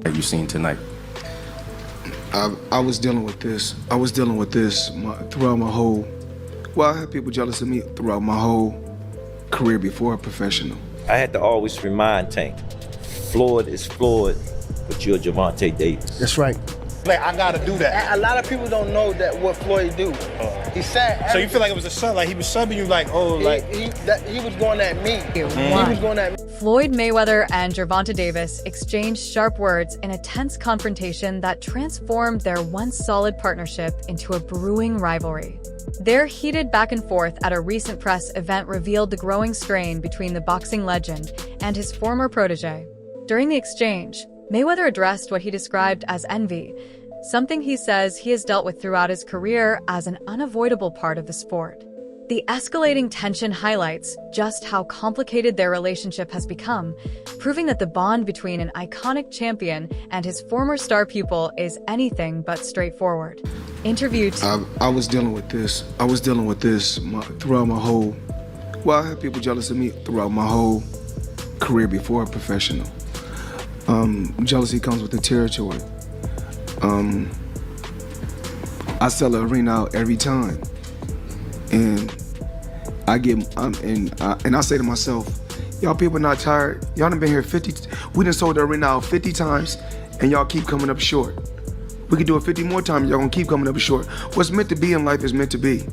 Have you seen tonight? I was dealing with this. Throughout my whole. Well, I had people jealous of me throughout my whole career before a professional. I had to always remind Tank, Floyd is Floyd, but you're Gervonta Davis. That's right. Like, I gotta do that. A lot of people don't know that what Floyd do. He said. So you feel like it was a sub, like he was subbing you, like, oh, he was going at me. He was going at me. Floyd Mayweather and Gervonta Davis exchanged sharp words in a tense confrontation that transformed their once solid partnership into a brewing rivalry. Their heated back and forth at a recent press event revealed the growing strain between the boxing legend and his former protege. During the exchange, Mayweather addressed what he described as envy, something he says he has dealt with throughout his career as an unavoidable part of the sport. The escalating tension highlights just how complicated their relationship has become, proving that the bond between an iconic champion and his former star pupil is anything but straightforward. Interviewed. I was dealing with this. Throughout my whole. Well, I had people jealous of me throughout my whole career before a professional. Jealousy comes with the territory. I sell an arena out every time, and I say to myself, y'all people not tired? Y'all done been here 50. We done sold the arena out 50 times, and y'all keep coming up short. We could do it 50 more times. Y'all gonna keep coming up short. What's meant to be in life is meant to be.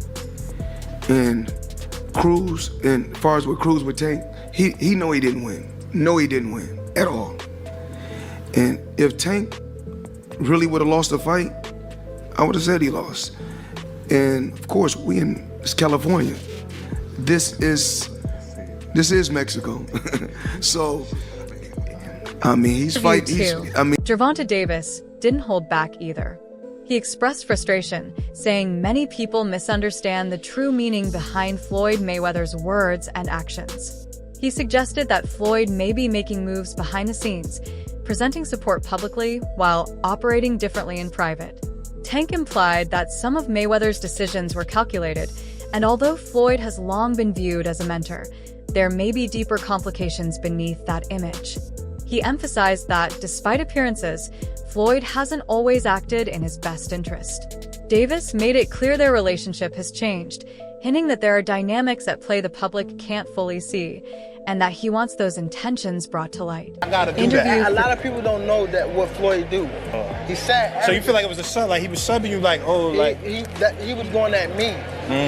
And Cruz, and as far as what Cruz would take, he know he didn't win. No, he didn't win at all. And if Tank really would have lost the fight, I would have said he lost. And of course, it's California. This is Mexico. So, I mean, he's fighting. Gervonta Davis didn't hold back either. He expressed frustration, saying many people misunderstand the true meaning behind Floyd Mayweather's words and actions. He suggested that Floyd may be making moves behind the scenes, presenting support publicly while operating differently in private. Tank implied that some of Mayweather's decisions were calculated, and although Floyd has long been viewed as a mentor, there may be deeper complications beneath that image. He emphasized that, despite appearances, Floyd hasn't always acted in his best interest. Davis made it clear their relationship has changed, hinting that there are dynamics at play the public can't fully see, and that he wants those intentions brought to light. I gotta do that. A lot of people don't know that what Floyd do. He said. So you feel like it was a sub, like he was subbing you, like, oh, like. He was going at me.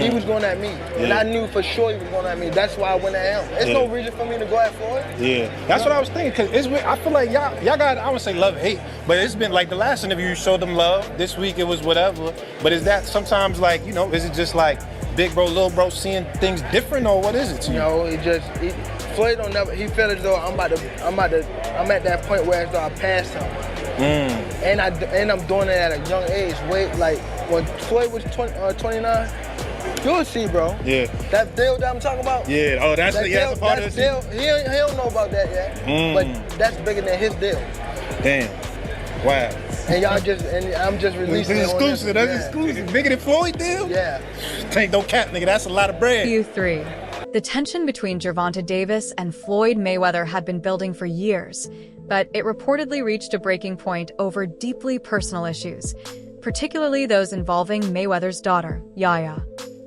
He was going at me. Yeah. And I knew for sure he was going at me. That's why I went at him. There's no reason for me to go at Floyd. Yeah, that's what I was thinking, because I feel like y'all got, I would say love, hate, but it's been like the last interview you showed them love. This week it was whatever. But is that sometimes like, you know, is it just like big bro, little bro seeing things different, or what is it to you? No, Floyd don't never. He felt as though I'm at that point where as though I passed him. And I'm doing it at a young age. Wait, like when Floyd was 29, you'll see, bro. Yeah. That deal that I'm talking about. Yeah. Oh, that's a part of the deal. He don't know about that yet. But that's bigger than his deal. Damn. Wow. And I'm just releasing it. Exclusive. That's exclusive. Bigger than Floyd deal? Yeah. Tank, don't cap, nigga. That's a lot of bread. Q3. The tension between Gervonta Davis and Floyd Mayweather had been building for years, but it reportedly reached a breaking point over deeply personal issues, particularly those involving Mayweather's daughter, Yaya.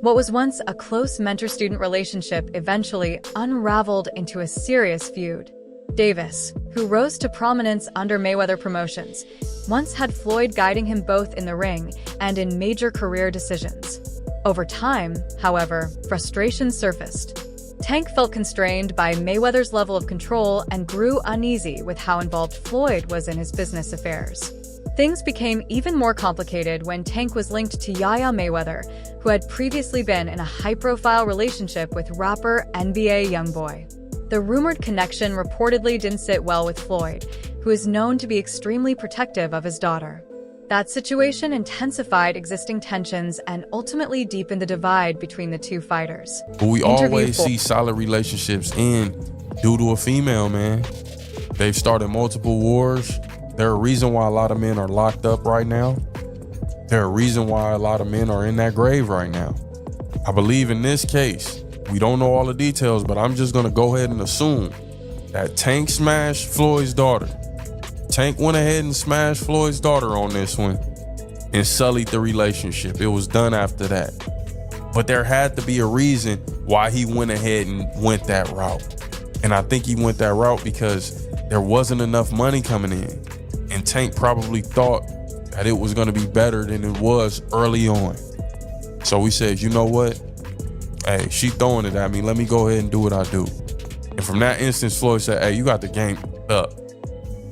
What was once a close mentor-student relationship eventually unraveled into a serious feud. Davis, who rose to prominence under Mayweather Promotions, once had Floyd guiding him both in the ring and in major career decisions. Over time, however, frustration surfaced. Tank felt constrained by Mayweather's level of control and grew uneasy with how involved Floyd was in his business affairs. Things became even more complicated when Tank was linked to Yaya Mayweather, who had previously been in a high-profile relationship with rapper NBA YoungBoy. The rumored connection reportedly didn't sit well with Floyd, who is known to be extremely protective of his daughter. That situation intensified existing tensions and ultimately deepened the divide between the two fighters. But we always see solid relationships end due to a female, man. They've started multiple wars. They're a reason why a lot of men are locked up right now. They're a reason why a lot of men are in that grave right now. I believe in this case, we don't know all the details, but I'm just gonna go ahead and assume that Tank smashed Floyd's daughter. Tank went ahead and smashed Floyd's daughter on this one and sullied the relationship. It was done after that. But there had to be a reason why he went ahead and went that route. And I think he went that route because there wasn't enough money coming in. And Tank probably thought that it was going to be better than it was early on. So he said, you know what? Hey, she throwing it at me. Let me go ahead and do what I do. And from that instance, Floyd said, hey, you got the game up.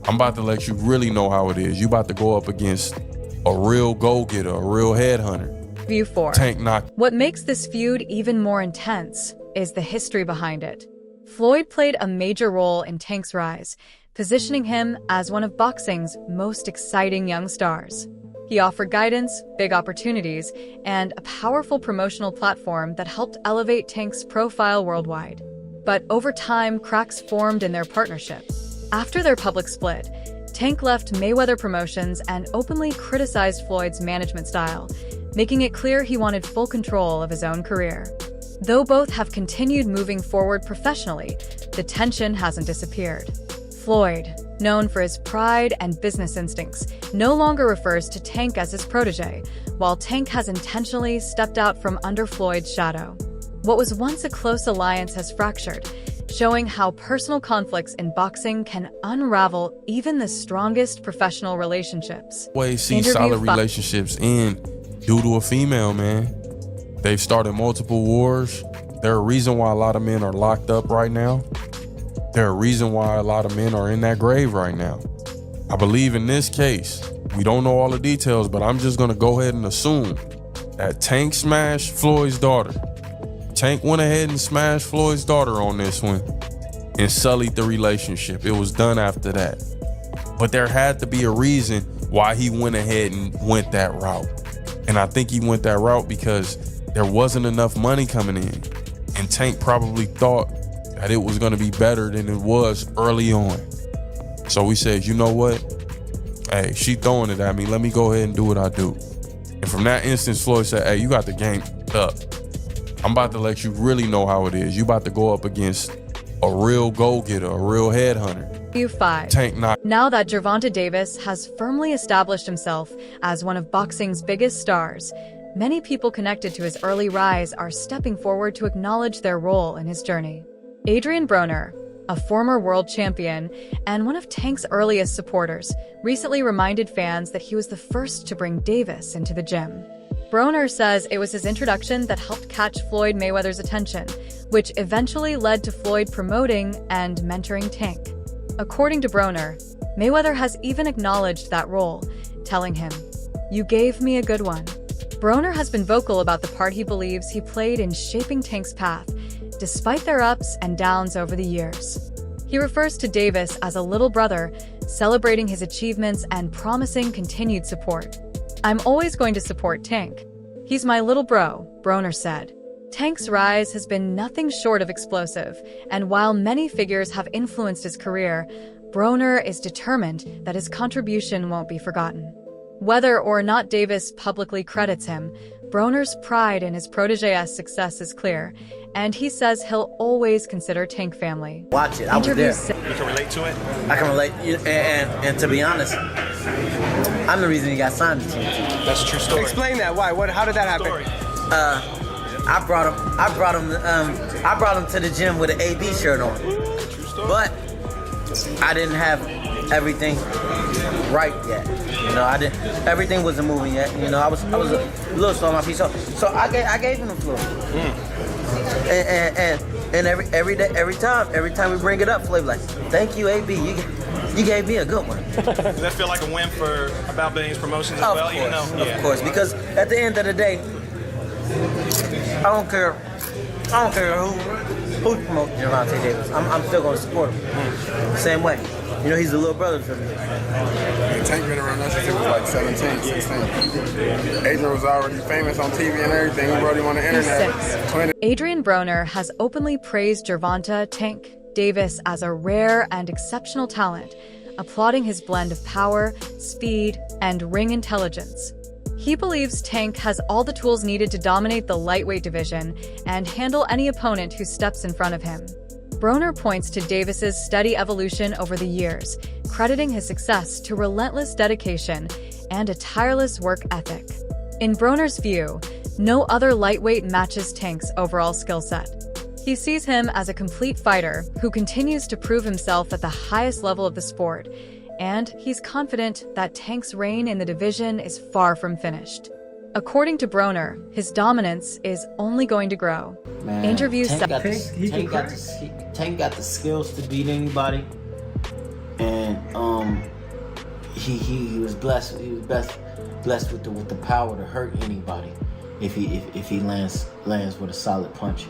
I'm about to let you really know how it is. You about to go up against a real go-getter, a real headhunter. View 4. Tank knocked. What makes this feud even more intense is the history behind it. Floyd played a major role in Tank's rise, positioning him as one of boxing's most exciting young stars. He offered guidance, big opportunities, and a powerful promotional platform that helped elevate Tank's profile worldwide. But over time, cracks formed in their partnership. After their public split, Tank left Mayweather Promotions and openly criticized Floyd's management style, making it clear he wanted full control of his own career. Though both have continued moving forward professionally, the tension hasn't disappeared. Floyd, known for his pride and business instincts, no longer refers to Tank as his protege, while Tank has intentionally stepped out from under Floyd's shadow. What was once a close alliance has fractured, showing how personal conflicts in boxing can unravel even the strongest professional relationships. Always see solid relationships end due to a female, man. They've started multiple wars. They're a reason why a lot of men are locked up right now. They're a reason why a lot of men are in that grave right now. I believe in this case, we don't know all the details, but I'm just gonna go ahead and assume that Tank smashed Floyd's daughter. Tank went ahead and smashed Floyd's daughter on this one and sullied the relationship. It was done after that. But there had to be a reason why he went ahead and went that route. And I think he went that route because there wasn't enough money coming in. And Tank probably thought that it was gonna be better than it was early on. So he said, you know what? Hey, she throwing it at me. Let me go ahead and do what I do. And from that instance, Floyd said, hey, you got the game up. I'm about to let you really know how it is. You about to go up against a real go-getter, a real headhunter. View 5. Tank knocked. Now that Gervonta Davis has firmly established himself as one of boxing's biggest stars, many people connected to his early rise are stepping forward to acknowledge their role in his journey. Adrian Broner, a former world champion and one of Tank's earliest supporters, recently reminded fans that he was the first to bring Davis into the gym. Broner says it was his introduction that helped catch Floyd Mayweather's attention, which eventually led to Floyd promoting and mentoring Tank. According to Broner, Mayweather has even acknowledged that role, telling him, "You gave me a good one." Broner has been vocal about the part he believes he played in shaping Tank's path, despite their ups and downs over the years. He refers to Davis as a little brother, celebrating his achievements and promising continued support. "I'm always going to support Tank. He's my little bro," Broner said. Tank's rise has been nothing short of explosive, and while many figures have influenced his career, Broner is determined that his contribution won't be forgotten. Whether or not Davis publicly credits him, Broner's pride in his protege's success is clear, and he says he'll always consider Tank family. Watch it. I was there. You can relate to it? I can relate. And to be honest, I'm the reason he got signed to team. That's a true story. Explain that. Why? What? How did that happen? I brought him to the gym with an AB shirt on. But I didn't have everything right yet. You know, everything wasn't moving yet. You know, I was a little slow on my feet. So I gave him the floor. And every time we bring it up, Floyd like, "Thank you, AB. You gave me a good one." Does that feel like a win for About Billions Promotions as well? Of course, because at the end of the day, I don't care who promotes Gervonta Davis. I'm still gonna support him. Same way. You know, he's a little brother to me. Tank been around us since he was like 17, 16. Adrian was already famous on TV and everything. He brought him on the internet. Adrian Broner has openly praised Gervonta Tank Davis as a rare and exceptional talent, applauding his blend of power, speed, and ring intelligence. He believes Tank has all the tools needed to dominate the lightweight division and handle any opponent who steps in front of him. Broner points to Davis's steady evolution over the years, crediting his success to relentless dedication and a tireless work ethic. In Broner's view, no other lightweight matches Tank's overall skill set. He sees him as a complete fighter who continues to prove himself at the highest level of the sport, and he's confident that Tank's reign in the division is far from finished. According to Broner, his dominance is only going to grow. Man, Interview Tank got se- Tank got the skills to beat anybody, and he was blessed. He was blessed with the power to hurt anybody if he lands with a solid punch.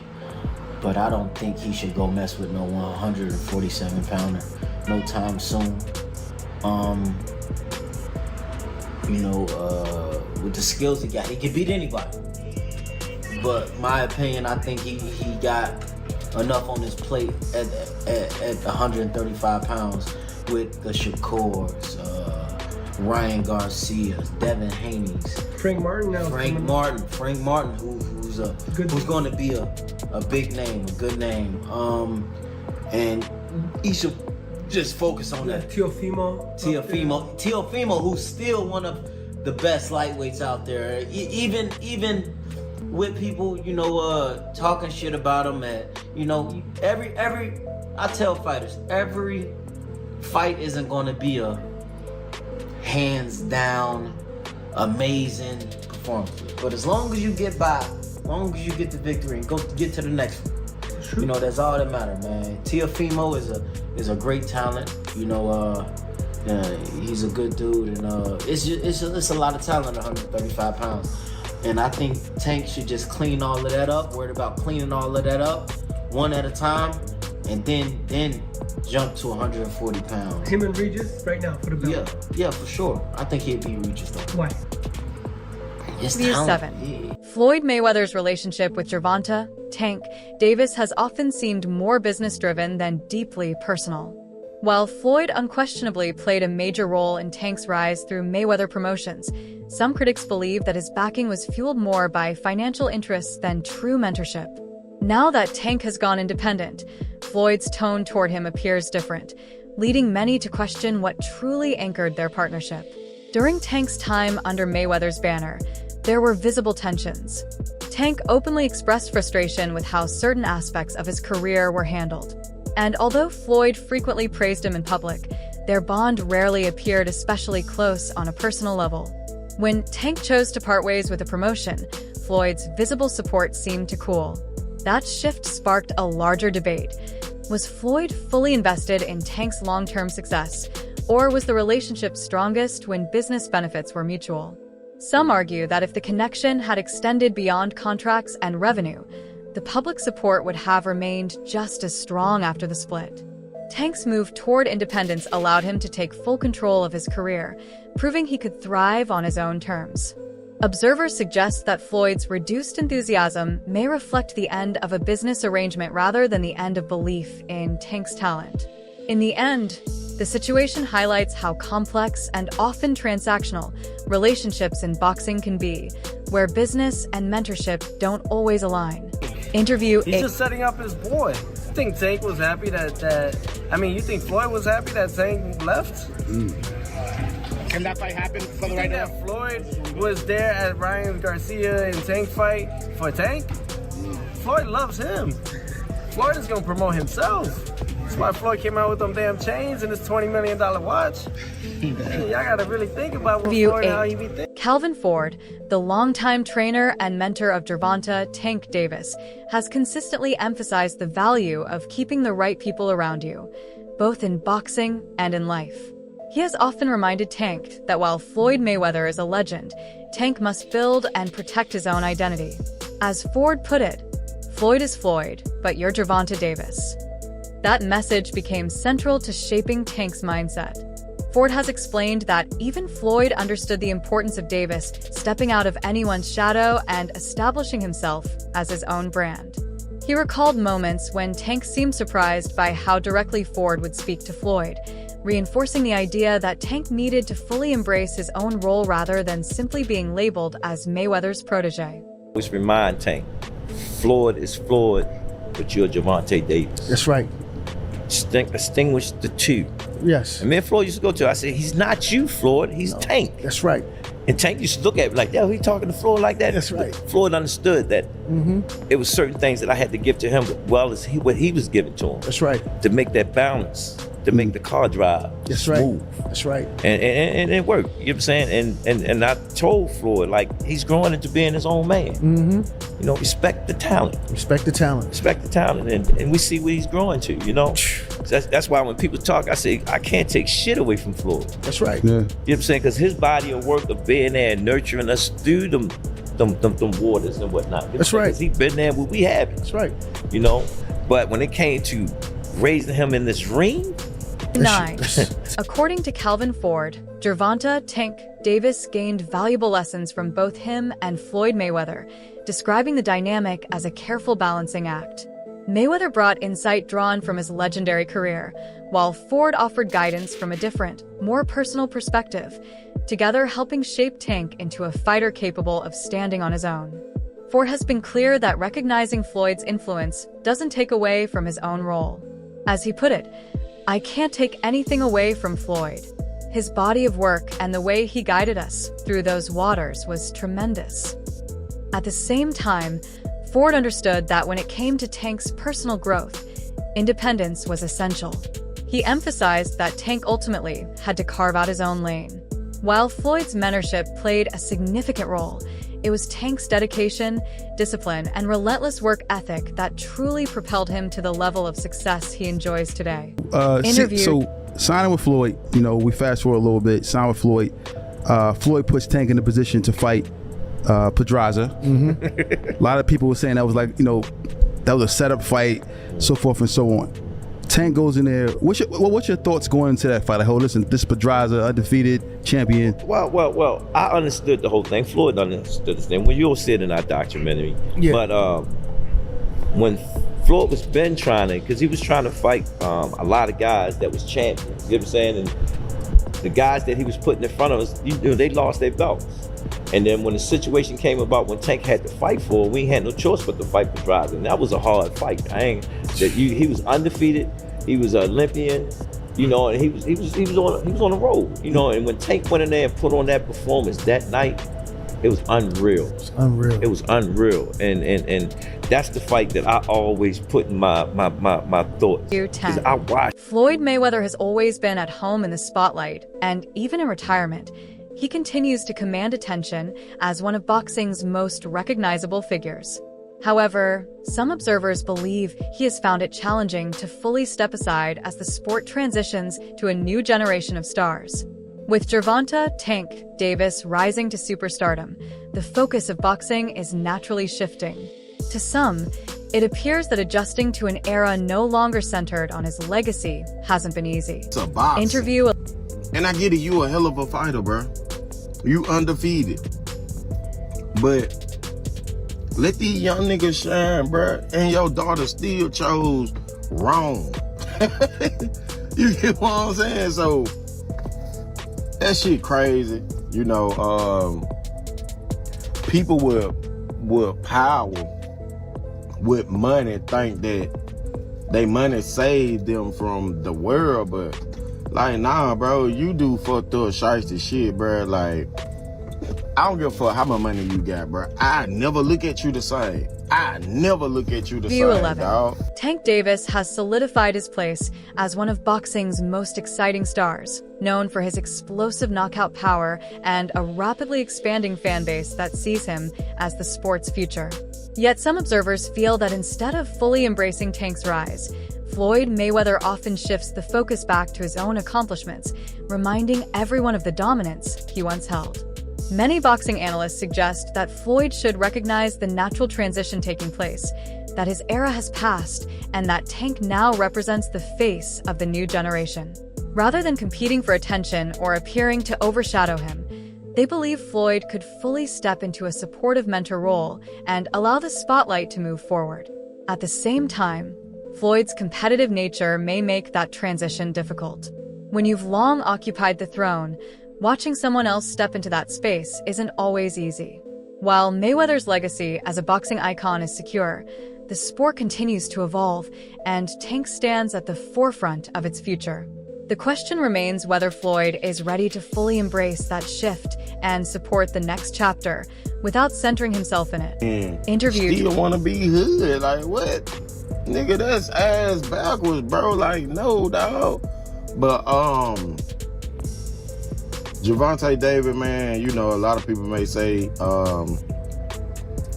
But I don't think he should go mess with no 147 pounder no time soon. With the skills he got, he can beat anybody. But my opinion, I think he got enough on his plate at 135 pounds with the Shakurs, Ryan Garcia's, Devin Haney's, Frank Martin, who's going to be a big name, a good name. And he should just focus on that. Teofimo, who's still one of the best lightweights out there. Even with people, talking shit about him. I tell fighters, every fight isn't going to be a hands down amazing performance. But as long as you get by, as long as you get the victory and get to the next one, that's all that matters, man. Teofimo is a great talent. He's a good dude, and it's a lot of talent at 135 pounds. And I think Tank should just clean all of that up. Worried about cleaning all of that up one at a time, and then jump to 140 pounds. Him and Regis right now for the belt. Yeah, for sure. I think he'd beat Regis though. Why? View 7. Floyd Mayweather's relationship with Gervonta, Tank, Davis has often seemed more business-driven than deeply personal. While Floyd unquestionably played a major role in Tank's rise through Mayweather Promotions, some critics believe that his backing was fueled more by financial interests than true mentorship. Now that Tank has gone independent, Floyd's tone toward him appears different, leading many to question what truly anchored their partnership. During Tank's time under Mayweather's banner, there were visible tensions. Tank openly expressed frustration with how certain aspects of his career were handled. And although Floyd frequently praised him in public, their bond rarely appeared especially close on a personal level. When Tank chose to part ways with a promotion, Floyd's visible support seemed to cool. That shift sparked a larger debate. Was Floyd fully invested in Tank's long-term success, or was the relationship strongest when business benefits were mutual? Some argue that if the connection had extended beyond contracts and revenue, the public support would have remained just as strong after the split. Tank's move toward independence allowed him to take full control of his career, proving he could thrive on his own terms. Observers suggest that Floyd's reduced enthusiasm may reflect the end of a business arrangement rather than the end of belief in Tank's talent. In the end, the situation highlights how complex and often transactional relationships in boxing can be, where business and mentorship don't always align. Interview 8. He's just setting up his boy. You think Tank was happy you think Floyd was happy that Tank left? Can that fight happen for the right now? Floyd was there at Ryan Garcia and Tank fight for Tank? Floyd loves him. Floyd is gonna promote himself. That's why Floyd came out with them damn chains and his $20 million watch. Y'all gotta really think about what Floyd, how he be thinking. Calvin Ford, the longtime trainer and mentor of Gervonta Tank Davis, has consistently emphasized the value of keeping the right people around you, both in boxing and in life. He has often reminded Tank that while Floyd Mayweather is a legend, Tank must build and protect his own identity. As Ford put it, Floyd is Floyd, but you're Gervonta Davis. That message became central to shaping Tank's mindset. Ford has explained that even Floyd understood the importance of Davis stepping out of anyone's shadow and establishing himself as his own brand. He recalled moments when Tank seemed surprised by how directly Ford would speak to Floyd, reinforcing the idea that Tank needed to fully embrace his own role rather than simply being labeled as Mayweather's protege. Always remind Tank, Floyd is Floyd, but you're Gervonta Davis. That's right. Distinguish the two. Yes. And me and Floyd used to go to. I said, he's not you, Floyd. He's Tank. That's right. And Tank used to look at me like, yo, he talking to Floyd like that. That's right. Floyd understood that it was certain things that I had to give to him, as well as what he was giving to him. That's right. To make that balance, to make the car drive That's smooth. right. That's right. And it worked. You know what I'm saying? And I told Floyd, like, he's growing into being his own man. You know, respect the talent. Respect the talent. Respect the talent. And we see what he's growing to, you know? That's why when people talk, I say, I can't take shit away from Floyd. That's right. Yeah. You know what I'm saying? Because his body of work of being there and nurturing us through them waters and whatnot. That's right. Because he been there where we haven't. That's right. You know? But when it came to raising him in this ring, 9. According to Calvin Ford, Gervonta "Tank" Davis gained valuable lessons from both him and Floyd Mayweather, describing the dynamic as a careful balancing act. Mayweather brought insight drawn from his legendary career, while Ford offered guidance from a different, more personal perspective, together helping shape Tank into a fighter capable of standing on his own. Ford has been clear that recognizing Floyd's influence doesn't take away from his own role. As he put it, "I can't take anything away from Floyd. His body of work and the way he guided us through those waters was tremendous." At the same time, Ford understood that when it came to Tank's personal growth, independence was essential. He emphasized that Tank ultimately had to carve out his own lane. While Floyd's mentorship played a significant role, it was Tank's dedication, discipline, and relentless work ethic that truly propelled him to the level of success he enjoys today. So signing with Floyd, you know, we fast forward a little bit, sign with Floyd. Floyd puts Tank in the position to fight Pedraza. A lot of people were saying that was like, you know, that was a setup fight, so forth and so on. Tank goes in there. What's your thoughts going into that fight? Like, oh, listen, this is Pedraza, undefeated champion. Well, I understood the whole thing. Floyd understood the thing. When you'll see it in our documentary. Yeah. But when Floyd was been trying to, because he was trying to fight a lot of guys that was champions. You know what I'm saying? And the guys that he was putting in front of us, you know, they lost their belts. And then when the situation came about when Tank had to fight for, we had no choice but to fight Pedraza. And that was a hard fight. He was undefeated. He was an Olympian, you know, and he was on the road, you know. And when Tank went in there and put on that performance that night, it was unreal. It was unreal. And that's the fight that I always put in my thoughts. 10. I watched. Floyd Mayweather has always been at home in the spotlight, and even in retirement, he continues to command attention as one of boxing's most recognizable figures. However, some observers believe he has found it challenging to fully step aside as the sport transitions to a new generation of stars. With Gervonta "Tank" Davis rising to superstardom, the focus of boxing is naturally shifting. To some, it appears that adjusting to an era no longer centered on his legacy hasn't been easy. It's a box. And I get it, you a hell of a fighter, bro. You undefeated. But let these young niggas shine, bro. And your daughter still chose wrong. You get what I'm saying? So that shit crazy. You know, people with power, with money, think that they money saved them from the world, but like, nah, bro, you do fucked up shiesty shit, bro. Like, I don't give a fuck how much money you got, bro. I never look at you the same. I never look at you the View same, 11. dog. Tank Davis has solidified his place as one of boxing's most exciting stars, known for his explosive knockout power and a rapidly expanding fan base that sees him as the sport's future. Yet some observers feel that instead of fully embracing Tank's rise, Floyd Mayweather often shifts the focus back to his own accomplishments, reminding everyone of the dominance he once held. Many boxing analysts suggest that Floyd should recognize the natural transition taking place, that his era has passed, and that Tank now represents the face of the new generation. Rather than competing for attention or appearing to overshadow him, they believe Floyd could fully step into a supportive mentor role and allow the spotlight to move forward. At the same time, Floyd's competitive nature may make that transition difficult. When you've long occupied the throne, watching someone else step into that space isn't always easy. While Mayweather's legacy as a boxing icon is secure, the sport continues to evolve, and Tank stands at the forefront of its future. The question remains whether Floyd is ready to fully embrace that shift and support the next chapter without centering himself in it. Interviewed. Still want to be hood? Like what? Nigga, that's ass backwards, bro. Like no, dog. But Gervonta Davis, man, you know, a lot of people may say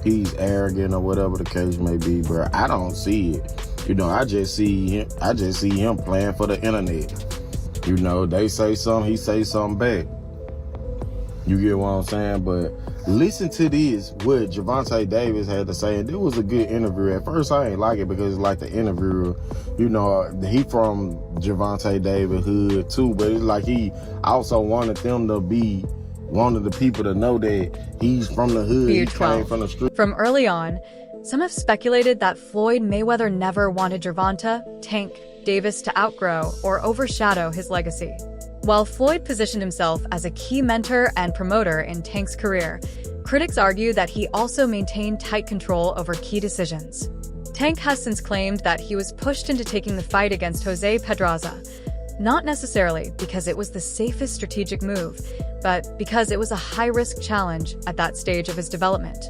he's arrogant or whatever the case may be, bro. I don't see it. You know, I just see him playing for the internet. You know, they say something, he say something back. You get what I'm saying? But listen to this, what Gervonta Davis had to say. And it was a good interview. At first, I ain't like it because like the interviewer, you know, he from Gervonta Davis hood too. But it's like he also wanted them to be one of the people to know that he's from the hood. He came from the street. From early on, some have speculated that Floyd Mayweather never wanted Gervonta, Tank, Davis to outgrow or overshadow his legacy. While Floyd positioned himself as a key mentor and promoter in Tank's career, critics argue that he also maintained tight control over key decisions. Tank has since claimed that he was pushed into taking the fight against Jose Pedraza, not necessarily because it was the safest strategic move, but because it was a high-risk challenge at that stage of his development.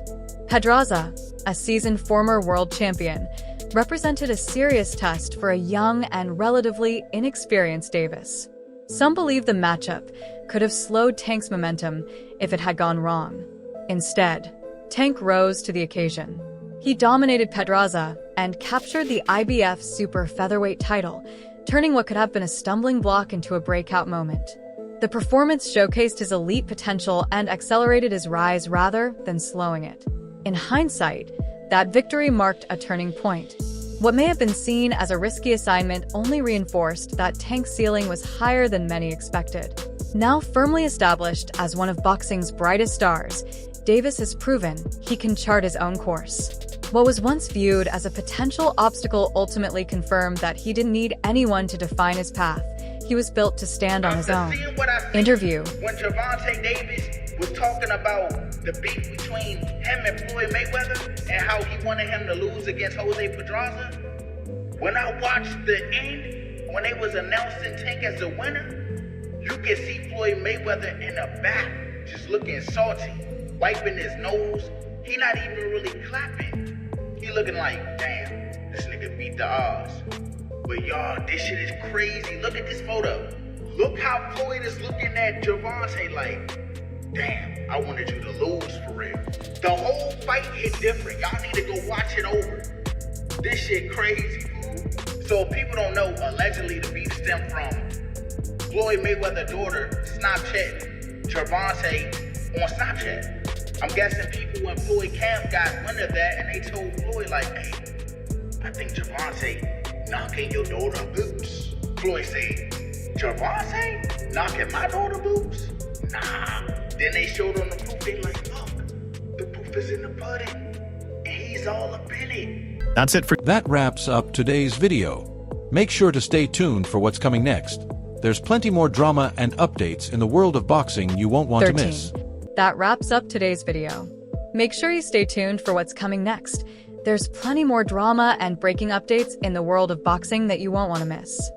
Pedraza, a seasoned former world champion, represented a serious test for a young and relatively inexperienced Davis. Some believe the matchup could have slowed Tank's momentum if it had gone wrong. Instead, Tank rose to the occasion. He dominated Pedraza and captured the IBF Super Featherweight title, turning what could have been a stumbling block into a breakout moment. The performance showcased his elite potential and accelerated his rise rather than slowing it. In hindsight, that victory marked a turning point. What may have been seen as a risky assignment only reinforced that Tank's ceiling was higher than many expected. Now firmly established as one of boxing's brightest stars, Davis has proven he can chart his own course. What was once viewed as a potential obstacle ultimately confirmed that he didn't need anyone to define his path. He was built to stand on his own. Interview. When Gervonta Davis was talking about the beef between him and Floyd Mayweather and how he wanted him to lose against Jose Pedraza, when I watched the end, when they was announcing Tank as the winner, you can see Floyd Mayweather in the back just looking salty, wiping his nose. He not even really clapping. He looking like, damn, this nigga beat the odds. But y'all, this shit is crazy. Look at this photo. Look how Floyd is looking at Gervonta like, damn, I wanted you to lose for real. The whole fight hit different. Y'all need to go watch it over. This shit crazy, fool. So if people don't know, allegedly the beef stemmed from Floyd Mayweather's daughter Snapchat Gervonta on Snapchat. I'm guessing people in Floyd camp got wind of that and they told Floyd like, hey, I think Gervonta knocking your daughter boots. Floyd said, Gervonta knocking my daughter boots? Nah. Then they showed on the proof, they like, look, the proof is in the pudding, and he's all up in it. That's it for that wraps up today's video. Make sure to stay tuned for what's coming next. There's plenty more drama and updates in the world of boxing you won't want to miss. That wraps up today's video. Make sure you stay tuned for what's coming next. There's plenty more drama and breaking updates in the world of boxing that you won't want to miss.